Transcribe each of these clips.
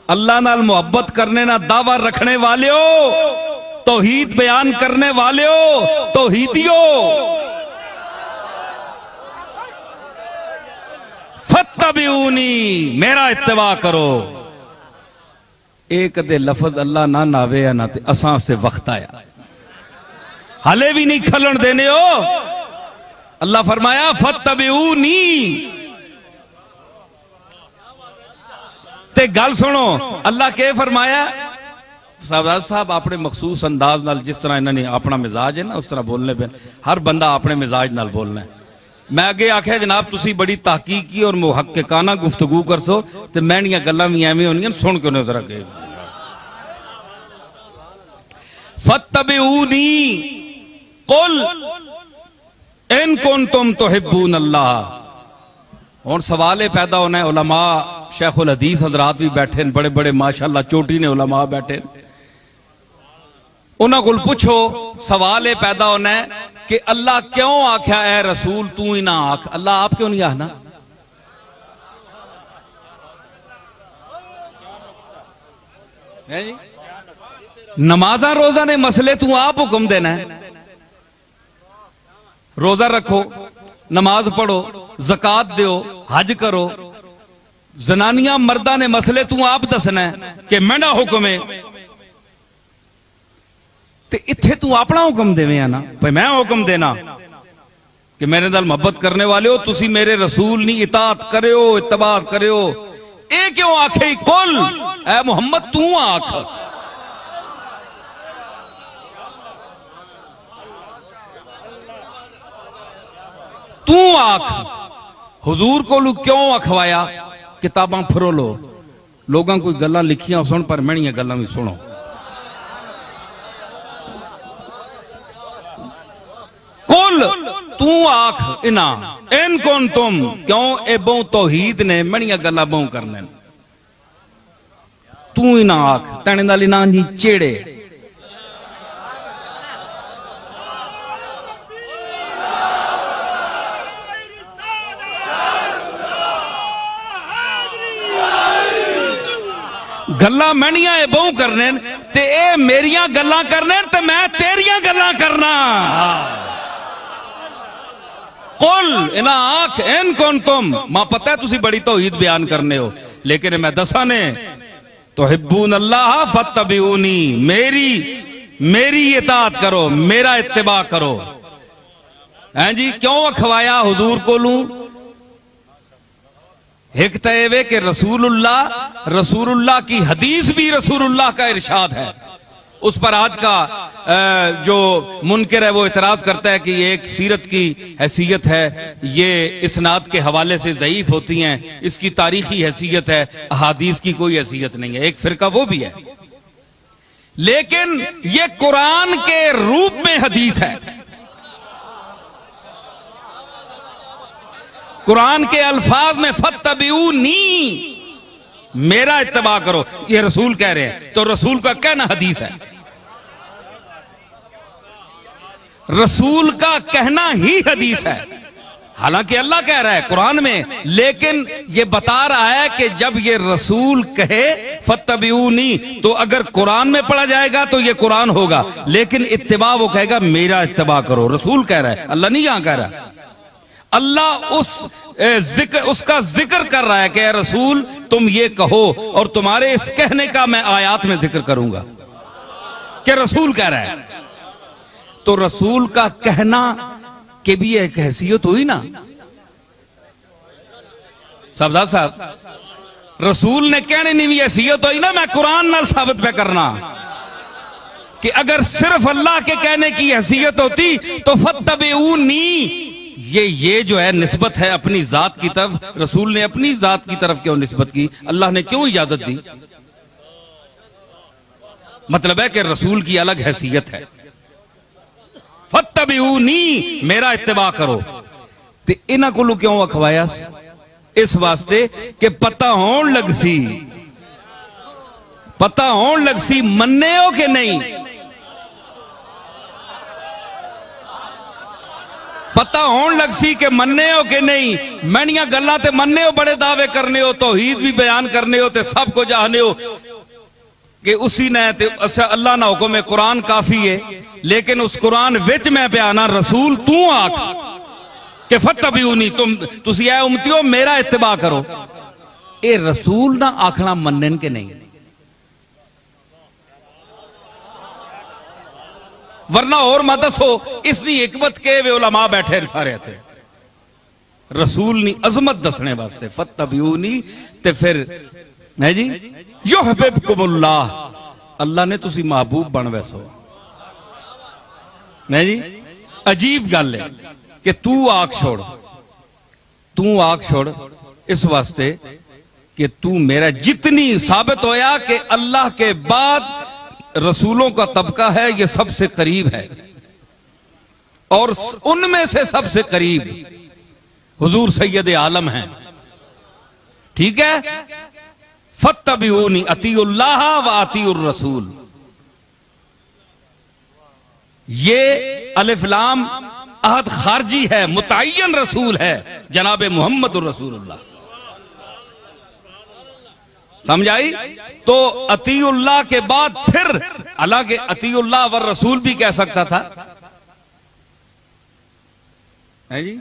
اللہ نال محبت کرنے نہ دعوی رکھنے والے ہو، توحید بیان کرنے والے ہو، توحیدیو فتبعونی، میرا اتباع کرو۔ ایک دے لفظ اللہ نہ ناوے یا نہ تے اساں سے وقت آیا، حالے بھی نہیں کھلن دینے ہو۔ اللہ فرمایا فتبعونی، تے گل سنو اللہ کے فرمایا صاحب اپنے مخصوص انداز نال، جس طرح انہوں نے اپنا مزاج ہے نا اس طرح بولنے پہ، ہر بندہ اپنے مزاج نال بولنا ہے۔ میں اگے آکھیا جناب تسی بڑی تحقیقی اور محققانہ گفتگو کرسو تے میںنیاں گلاں وی ایویں ہونیاں، سن کے نظر اگے فتبعونی قل ان کنتم تحبون اللہ۔ ہن سوال یہ پیدا ہونا ہے، علماء شیخ الحدیث حضرات بھی بیٹھے، بڑے بڑے ماشاءاللہ چوٹی نے علماء بیٹھے، انہاں کول پوچھو، سوال یہ پیدا ہونا ہے کہ اللہ کیوں آکھیا اے رسول تو ہی نہ آکھ، اللہ آپ کیوں نہیں آنا؟ نمازاں روزہ نے مسئلے تو آپ حکم دینا ہے، روزہ رکھو، نماز پڑھو، زکوٰۃ دیو، حج کرو۔ زنانیاں مردہ نے مسئلے تو آپ دسنا ہے کہ میرا حکم ہے، تے اتھے تو اپنا حکم دے میں نا، بھئی میں حکم دینا کہ میرے دل محبت کرنے والے ہو، تسی میرے رسول نہیں اطاعت کرے ہو، اتباع کرے ہو، اے کیوں آکھے قل اے محمد تو آکھ۔ تو آکھ، حضور کو کیوں اکھوایا؟ کتاباں پھرو لو، لوگاں کوئی گلاں لکھیاں سن پر میں یہ گلاں بھی سنو۔ قل تو آکھ انا ان کنتم، کیوں اے بہوں توحید نے منیاں گلاں بہوں کرنے، تو ہی نہ آکھ، تینے نالی نان جی چیڑے۔ گلاں منیاں اے بہوں کرنے تے اے میریاں گلاں کرنے تے میں تیریاں گلاں کرنا۔ قل انا آکھ ان کنتم، ماں پتہ ہے تسی بڑی توحید بیان کرنے ہو، لیکن میں دسا نے تحبون اللہ فتبعونی، میری اطاعت کرو، میرا اتباع کرو۔ ہیں جی کیوں اکھوایا حضور کو لوں؟ ایک تیوے کہ رسول اللہ کی حدیث بھی رسول اللہ کا ارشاد ہے، اس پر آج کا جو منکر ہے وہ اعتراض کرتا ہے کہ یہ ایک سیرت کی حیثیت ہے، یہ اسناد کے حوالے سے ضعیف ہوتی ہیں، اس کی تاریخی حیثیت ہے، احادیث کی کوئی حیثیت نہیں ہے، ایک فرقہ وہ بھی ہے، لیکن یہ قرآن کے روپ میں حدیث ہے، قرآن کے الفاظ میں فتبعونی، میرا اتباع کرو، یہ رسول کہہ رہے ہیں، تو رسول کا کہنا حدیث ہے، رسول کا کہنا ہی حدیث ہے، حالانکہ اللہ کہہ رہا ہے قرآن میں، لیکن یہ بتا رہا ہے کہ جب یہ رسول کہے فتبعونی تو اگر قرآن میں پڑھا جائے گا تو یہ قرآن ہوگا، لیکن اتباع وہ کہے گا میرا اتباع کرو، رسول کہہ رہا ہے، اللہ نہیں یہاں کہہ رہا۔ اللہ اس کا ذکر کر رہا ہے کہ اے رسول تم یہ کہو، اور تمہارے اس کہنے کا میں آیات میں ذکر کروں گا کہ رسول کہہ رہا ہے، تو رسول کا کہنا کہ بھی ایک حیثیت ہوئی نا صاحب، رسول نے کہنے نہیں بھی حیثیت ہوئی نا، میں قرآن نال ثابت پہ کرنا کہ اگر صرف اللہ کے کہنے کی حیثیت ہوتی تو فتبعونی، یہ جو ہے نسبت ہے اپنی ذات کی طرف، رسول نے اپنی ذات کی طرف کیوں نسبت کی؟ اللہ نے کیوں اجازت دی؟ مطلب ہے کہ رسول کی الگ حیثیت ہے، فتبعونی، میرا اتباع کرو۔ تے انہاں کولوں کیوں اکھوایا؟ اس واسطے کہ پتہ ہون لگ سی مننے ہو کہ نہیں، پتہ ہون لگ سی کہ مننے ہو کہ نہیں، مینیاں گلاں تے مننے ہو، بڑے دعوے کرنے ہو، توحید بھی بیان کرنے ہو تے سب کو جانے ہو کہ اسی نے تے اللہ نہ حکم ہے قرآن کافی ہے، لیکن اس قرآن وچ میں پہ آنا رسول تو آکھ کہ فتبعونی، تسی اے امتیو میرا اتباع کرو، اے رسول نہ آکھنا منن کے نہیں، ورنہ اور مدس ہو اس نے حکمت کے وے علماء بیٹھے سارے تھے، رسول نے عظمت دسنے واسطے فتبعونی تے پھر ہے جی یحببکم اللہ، اللہ نے تسی محبوب بن ویسو ہے جی۔ عجیب گل ہے کہ تو آگ چھوڑ اس واسطے کہ تو میرا جتنی ثابت ہویا کہ اللہ کے بعد رسولوں کا طبقہ ہے یہ سب سے قریب ہے، اور ان میں سے سب سے قریب حضور سید عالم ہیں، ٹھیک ہے۔ فَاتَّبِعُونِ اطیعوا اللہ وَاطیعوا الرسول، یہ الف لام عہد خارجی ہے، متعین رسول ہے جناب محمد الرسول اللہ، سمجھ آئی؟ تو اطیع اللہ کے بعد پھر حالانکہ اطیع اللہ والرسول بھی کہہ سکتا تھا ہے جی،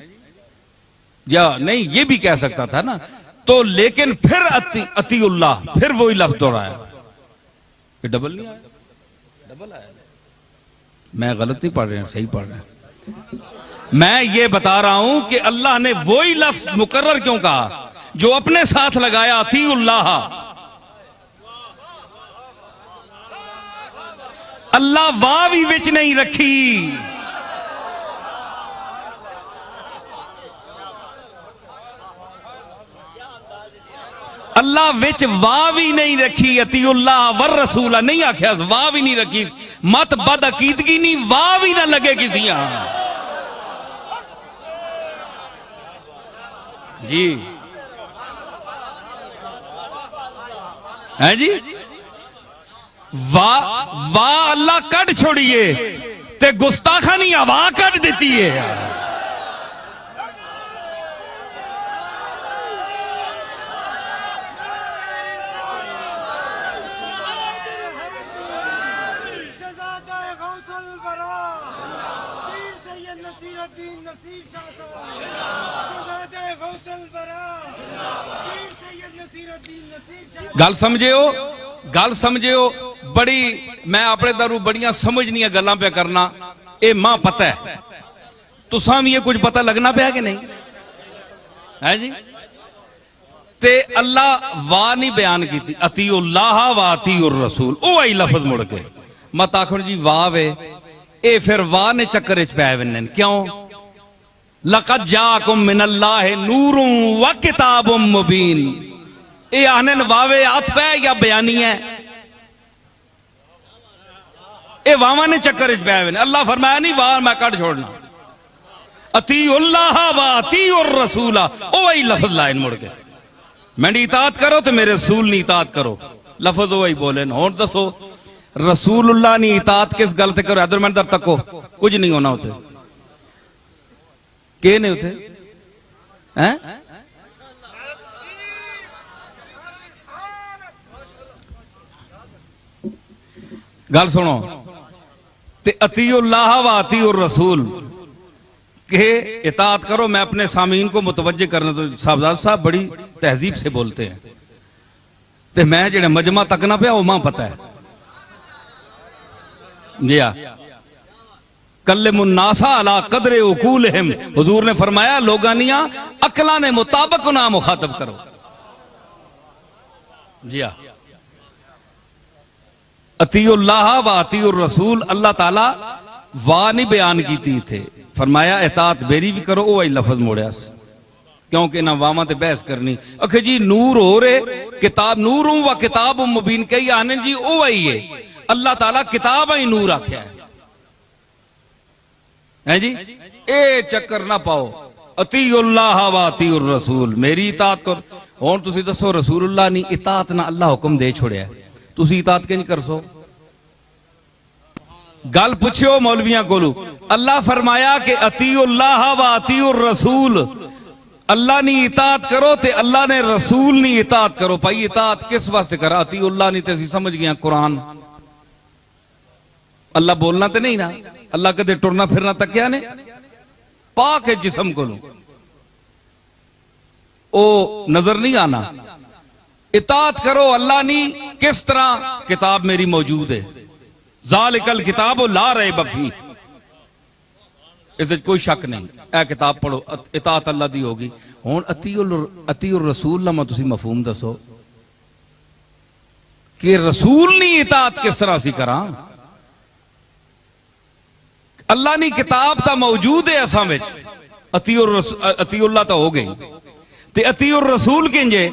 یا نہیں یہ بھی کہہ سکتا تھا نا، تو لیکن پھر اطیع اللہ، پھر وہی لفظ دوہرایا، کہ ڈبل نہیں آیا، ڈبل آیا، میں غلط نہیں پڑھ رہا ہوں، صحیح پڑھ رہا ہوں، میں یہ بتا رہا ہوں کہ اللہ نے وہی لفظ مقرر کیوں کہا جو اپنے ساتھ لگایا اطیع اللہ، اللہ واوی وچ نہیں رکھی، اللہ وچ واوی نہیں رکھی، اطیع اللہ والرسول نہیں آکھیا، واوی نہیں رکھی، مت بد عقیدگی نہیں، واوی نہ لگے کسی یہاں جی، ہے جی، واہ اللہ کٹ چھوڑیے تے گستاخانی ہوا کٹ دیتی ہے، گل سمجھے ہو بڑی، میں اپنے درو بڑیاں سمجھنیاں گلاں پہ کرنا، اے ماں پتہ ہے تساں بھی یہ کچھ پتہ لگنا پیا کہ نہیں ہے جی، تے اللہ واہ نہیں بیان کی تھی، اطیع اللہ و اطیع الرسول، او آئی لفظ مڑ کے مت آخر جی واہ وے، اے پھر واہ نے چکر اچ پہ ونن کیوں؟ لقد جاءکم من اللہ نور و کتاب مبین، اے آنن واوے عطف ہے یا بیانی ہے؟ اے واواں نے چکر اچ پہ ونن، اللہ فرمایا نہیں واہ میں کٹ چھوڑنا، اطیع اللہ و اطیع الرسول، او آئی لفظ لائن مڑ کے میں نے اطاعت کرو تو میرے رسول نے اطاعت کرو، لفظ وہی بولے نا، ہون دسو رسول اللہ نے اطاعت کس گل تے کرو؟ ادھر میں در تکو کچھ نہیں ہونا ہوتے، کہ نہیں ہوتے ہیں؟ گل سنو تے اطیع اللہ و اطیع الرسول کہ اطاعت کرو، میں اپنے سامعین کو متوجہ کرنا، تو صاحب بڑی تہذیب سے بولتے ہیں تے میں جڑے مجمع تک نہ پیا وہ ماں پتہ ہے جی ہاں، کلم الناس علی قدر عقولہم، حضور نے فرمایا لوگانیاں عقلاں نے مطابق نہ مخاطب کرو، جی ہاں، اطیع اللہ و اطیع الرسول، اللہ تعالی واہ نہیں بیان کیتی تھے، فرمایا اطاعت میری بھی کرو، وہ لفظ موڑیا کیونکہ نہ واواں تے بحث کرنی، اکھے جی نور ہو رہے کتاب، نور و کتاب مبین، کئی آنے جی او آئی ہے، اللہ تعالیٰ کتاب ہی نور آکھیا ہے جی، اے چکر نہ پاؤ، اطیع اللہ و اطیع الرسول، میری اطاعت کر، اور تسی دسو رسول اللہ نے اطاعت نہ اللہ حکم دے چھوڑیا ہے، تسی اطاعت کے نہیں کر سو؟ گل پوچھو مولویاں کو، اللہ فرمایا کہ اطیع اللہ و اطیع الرسول، اللہ نے اطاعت کرو تے اللہ نے رسول نے اطاعت کرو. بھائی اطاعت کس واسطے کرا؟ اطیع اللہ نہیں تے اسی سمجھ گیا قرآن. اللہ بولنا تے نہیں نا، اللہ کدے ٹرنا پھرنا تک کیا نے پاک ہے جسم کو، او نظر نہیں آنا. اطاعت کرو اللہ نہیں. کس طرح؟ کتاب میری موجود ہے، ذالک الکتاب لا ریب فیہ، اس وچ کوئی شک نہیں. اے کتاب پڑھو، اطاعت اللہ دی ہوگی. ہن اطیع الرسول لما تسی مفہوم دسو کہ رسول نہیں اطاعت کس طرح سی کراں؟ اللہ نے کتاب تا موجود ہے اساں وچ، اطیع اللہ تا ہو گئی تے اطیع الرسول کنجے؟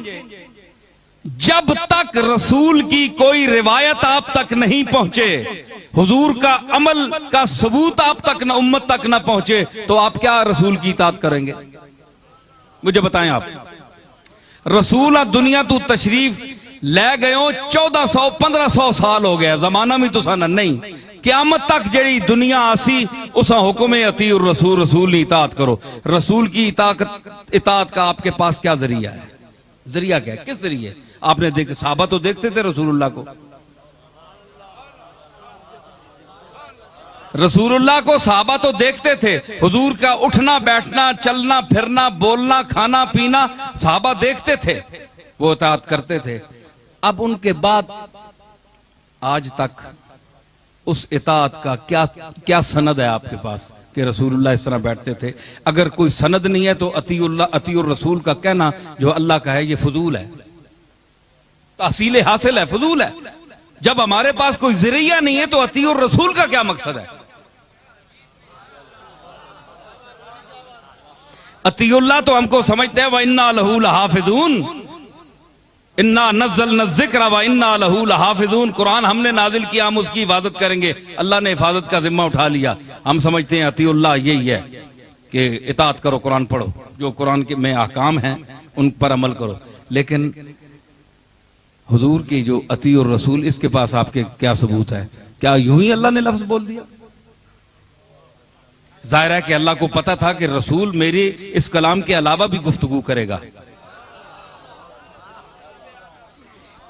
جب تک رسول کی کوئی روایت آپ تک نہیں پہنچے، حضور کا عمل کا ثبوت آپ تک نہ امت تک نہ پہنچے، تو آپ کیا رسول کی اطاعت کریں گے؟ مجھے بتائیں آپ. رسول دنیا تو تشریف لے گئے ہو 1400-1500 سال ہو گیا، زمانہ میں تو سانا نہیں. قیامت تک جڑی دنیا آسی اسا حکم اطیع الرسول، رسول کی اطاعت کرو. رسول کی اطاعت کا آپ کے پاس کیا ذریعہ ہے؟ ذریعہ کیا ہے؟ کس ذریعے؟ آپ نے دیکھ صحابہ تو دیکھتے تھے رسول اللہ کو، رسول اللہ کو صحابہ تو دیکھتے تھے. حضور کا اٹھنا بیٹھنا چلنا پھرنا بولنا کھانا پینا صحابہ دیکھتے تھے، وہ اطاعت کرتے تھے. اب ان کے بعد آج تک اس اطاعت کا کیا سند ہے آپ کے پاس کہ رسول اللہ اس طرح بیٹھتے تھے؟ اگر کوئی سند نہیں ہے تو اطیع اللہ اطیع الرسول کا کہنا جو اللہ کا ہے یہ فضول ہے، تحصیل حاصل ہے، فضول ہے. جب ہمارے پاس کوئی ذریعہ نہیں ہے تو اطیع الرسول کا کیا مقصد ہے؟ اطیع اللہ تو ہم کو سمجھتے ہیں وَإِنَّا لَهُ لَحَافِظُونَ، اِنَّا نَزَّلْنَا الذِّكْرَ وَإِنَّا لَهُ لَحَافِظُونَ. قرآن ہم نے نازل کیا، ہم اس کی حفاظت کریں گے. اللہ نے حفاظت کا ذمہ اٹھا لیا. ہم سمجھتے ہیں اطیع اللہ یہی ہے کہ اطاعت کرو، قرآن پڑھو، جو قرآن کے میں احکام ہیں ان پر عمل کرو. لیکن حضور کی جو اطیع الرسول، اس کے پاس آپ کے کیا ثبوت ہے؟ کیا یوں ہی اللہ نے لفظ بول دیا؟ ظاہر ہے کہ اللہ کو پتا تھا کہ رسول میرے اس کلام کے علاوہ بھی گفتگو کرے گا،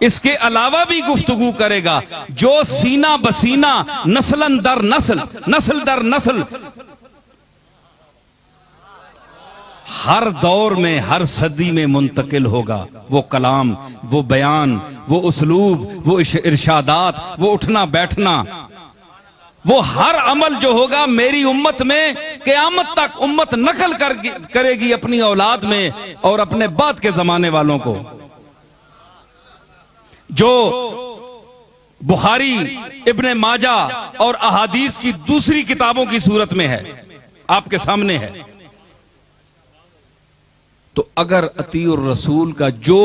اس کے علاوہ بھی گفتگو کرے گا، جو سینہ بسینہ نسل در نسل نسل در نسل ہر دور میں ہر صدی میں منتقل ہوگا. وہ کلام، وہ بیان، وہ اسلوب، وہ ارشادات، وہ اٹھنا بیٹھنا، وہ ہر عمل جو ہوگا میری امت میں قیامت تک امت نقل کرے گی اپنی اولاد میں اور اپنے بعد کے زمانے والوں کو. جو بخاری، ابن ماجہ اور احادیث کی دوسری کتابوں کی صورت میں ہے، آپ کے سامنے ہے. تو اگر اطیع الرسول کا جو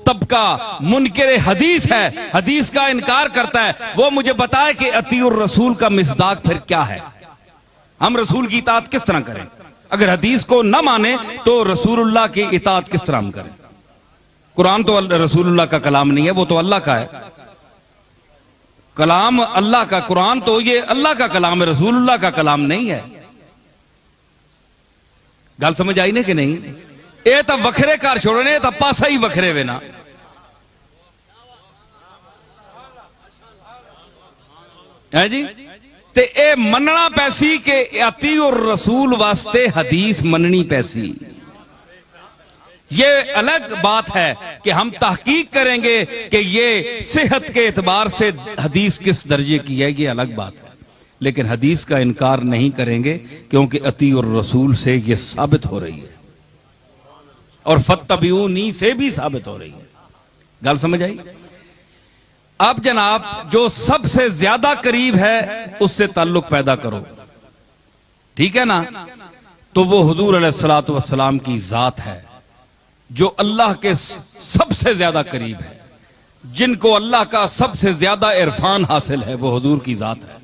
طبقہ منکر حدیث ہے، حدیث کا انکار کرتا ہے، وہ مجھے بتائے کہ اطیع الرسول کا مصداق پھر کیا ہے؟ ہم رسول کی اطاعت کس طرح کریں؟ اگر حدیث کو نہ مانے تو رسول اللہ کی اطاعت کس طرح ہم کریں؟ قرآن تو رسول اللہ کا کلام نہیں ہے، وہ تو اللہ کا ہے. کلام اللہ کا، قرآن تو یہ اللہ کا کلام ہے، رسول اللہ کا کلام نہیں ہے. گل سمجھ آئی نہیں کہ نہیں؟ اے تا وکھرے کار چھوڑنے، تا پاسا ہی وکھرے وے نا. ہے جی تے اے مننا پیسی کہ اطیع الرسول واسطے حدیث مننی پیسی. یہ الگ بات ہے کہ ہم تحقیق کریں گے کہ یہ صحت کے اعتبار سے حدیث کس درجے کی ہے، یہ الگ بات ہے. لیکن حدیث کا انکار نہیں کریں گے کیونکہ اطیع الرسول سے یہ ثابت ہو رہی ہے اور فاتبعونی سے بھی ثابت ہو رہی ہے. گل سمجھ آئی؟ اب جناب جو سب سے زیادہ قریب ہے اس سے تعلق پیدا کرو، ٹھیک ہے نا؟ تو وہ حضور علیہ الصلوۃ والسلام کی ذات ہے جو اللہ کے سب سے زیادہ قریب ہے. جن کو اللہ کا سب سے زیادہ عرفان حاصل ہے وہ حضور کی ذات ہے.